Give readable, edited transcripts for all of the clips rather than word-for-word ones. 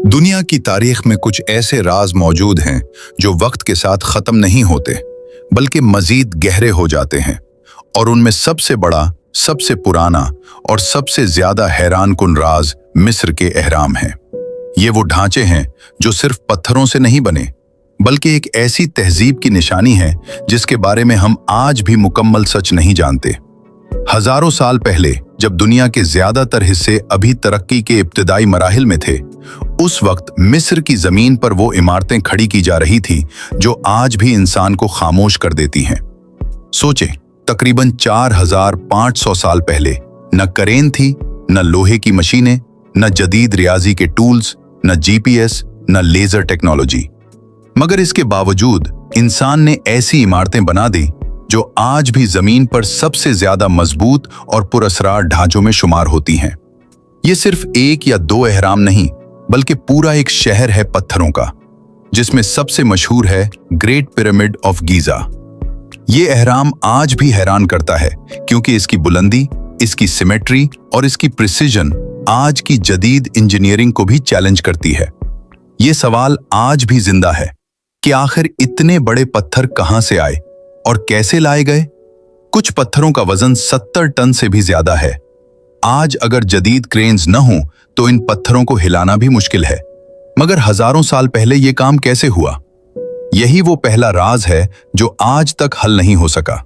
दुनिया की तारीख में कुछ ऐसे राज मौजूद हैं जो वक्त के साथ खत्म नहीं होते बल्कि मजीद गहरे हो जाते हैं, और उनमें सबसे बड़ा, सबसे पुराना और सबसे ज्यादा हैरानकुन राज मिस्र के अहराम हैं। ये वो ढांचे हैं जो सिर्फ पत्थरों से नहीं बने बल्कि एक ऐसी तहजीब की निशानी है जिसके बारे में हम आज भी मुकम्मल सच नहीं जानते। हजारों साल पहले जब दुनिया के ज्यादातर हिस्से अभी तरक्की के इब्तिदाई मराहिल में थे, उस वक्त मिस्र की जमीन पर वो इमारतें खड़ी की जा रही थी जो आज भी इंसान को खामोश कर देती हैं। सोचें, तकरीबन 4500 साल पहले न क्रेन थी, न लोहे की मशीनें, न जदीद रियाजी के टूल्स, न जीपीएस, न लेजर टेक्नोलॉजी। मगर इसके बावजूद इंसान ने ऐसी इमारतें बना दी जो आज भी जमीन पर सबसे ज्यादा मजबूत और पुरअसरार ढांचों में शुमार होती हैं। ये सिर्फ एक या दो अहराम नहीं बल्कि पूरा एक शहर है पत्थरों का, जिसमें सबसे मशहूर है ग्रेट पिरामिड ऑफ गीजा। ये अहराम आज भी हैरान करता है क्योंकि इसकी बुलंदी, इसकी सिमेट्री और इसकी प्रिसिजन आज की जदीद इंजीनियरिंग को भी चैलेंज करती है। ये सवाल आज भी जिंदा है कि आखिर इतने बड़े पत्थर कहां से आए और कैसे लाए गए। कुछ पत्थरों का वजन 70 टन से भी ज्यादा है। आज अगर जदीद क्रेन्स न हों तो इन पत्थरों को हिलाना भी मुश्किल है, मगर हजारों साल पहले ये काम कैसे हुआ? यही वो पहला राज है जो आज तक हल नहीं हो सका।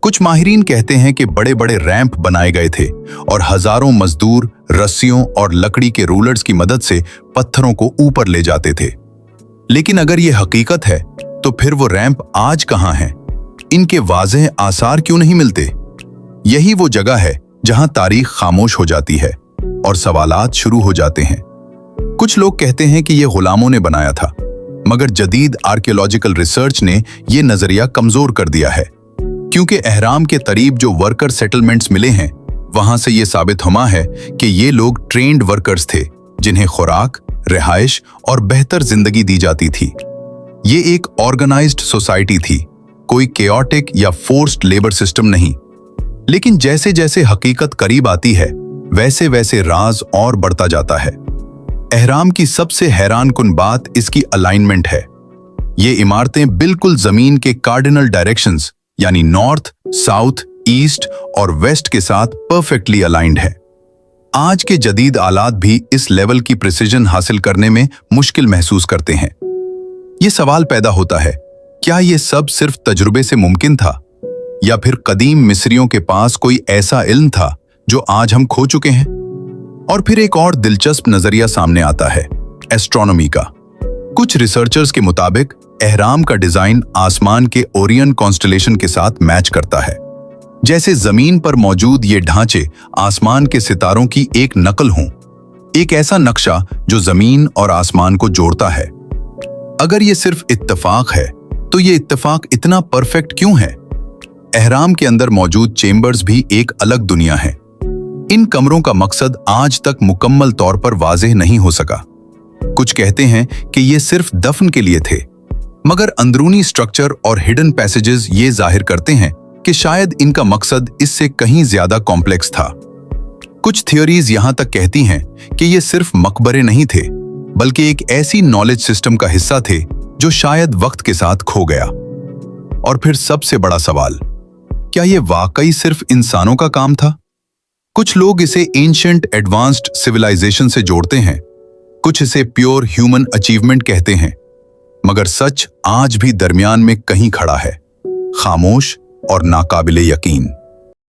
कुछ माहिरीन कहते हैं कि बड़े बड़े रैंप बनाए गए थे और हजारों मजदूर रस्सियों और लकड़ी के रूलर्स की मदद से पत्थरों को ऊपर ले जाते थे। लेकिन अगर ये हकीकत है तो फिर वो रैंप आज कहां हैं? इनके वाज़ेह आसार क्यों नहीं मिलते? यही वो जगह है जहां तारीख खामोश हो जाती है और सवालात शुरू हो जाते हैं। कुछ लोग कहते हैं कि ये गुलामों ने बनाया था, मगर जदीद आर्कियोलॉजिकल रिसर्च ने ये नजरिया कमजोर कर दिया है, क्योंकि अहराम के करीब जो वर्कर सेटलमेंट्स मिले हैं वहां से ये साबित हुआ है कि ये लोग ट्रेन्ड वर्कर्स थे जिन्हें खुराक, रिहाइश और बेहतर जिंदगी दी जाती थी। ये एक ऑर्गेनाइज्ड सोसाइटी थी, कोई केओटिक या फोर्स्ड लेबर सिस्टम नहीं। लेकिन जैसे जैसे हकीकत करीब आती है वैसे वैसे राज और बढ़ता जाता है। अहराम की सबसे हैरानकुन बात इसकी अलाइनमेंट है। ये इमारतें बिल्कुल जमीन के कार्डिनल डायरेक्शंस यानी नॉर्थ, साउथ, ईस्ट और वेस्ट के साथ परफेक्टली अलाइंड है। आज के जदीद आलात भी इस लेवल की प्रिसिजन हासिल करने में मुश्किल महसूस करते हैं। ये सवाल पैदा होता है, क्या ये सब सिर्फ तजुर्बे से मुमकिन था, या फिर कदीम मिस्रियों के पास कोई ऐसा इल्म था जो आज हम खो चुके हैं? और फिर एक और दिलचस्प नजरिया सामने आता है, एस्ट्रोनॉमी का। कुछ रिसर्चर्स के मुताबिक अहराम का डिजाइन आसमान के ओरियन कॉन्स्टलेशन के साथ मैच करता है, जैसे जमीन पर मौजूद ये ढांचे आसमान के सितारों की एक नकल हों, एक ऐसा नक्शा जो जमीन और आसमान को जोड़ता है। अगर ये सिर्फ इत्तेफाक है तो ये इत्तेफाक इतना परफेक्ट क्यों है? अहराम के अंदर मौजूद चेम्बर्स भी एक अलग दुनिया है। इन कमरों का मकसद आज तक मुकम्मल तौर पर वाज़ेह नहीं हो सका। कुछ कहते हैं कि ये सिर्फ दफन के लिए थे, मगर अंदरूनी स्ट्रक्चर और हिडन पैसेजेस ये जाहिर करते हैं कि शायद इनका मकसद इससे कहीं ज्यादा कॉम्प्लेक्स था। कुछ थ्योरीज यहां तक कहती हैं कि ये सिर्फ मकबरे नहीं थे बल्कि एक ऐसी नॉलेज सिस्टम का हिस्सा थे जो शायद वक्त के साथ खो गया। और फिर सबसे बड़ा सवाल, क्या ये वाकई सिर्फ इंसानों का काम था? कुछ लोग इसे एंशिएंट एडवांस्ड सिविलाइजेशन से जोड़ते हैं, कुछ इसे प्योर ह्यूमन अचीवमेंट कहते हैं, मगर सच आज भी दरमियान में कहीं खड़ा है, खामोश और नाकाबिले यकीन।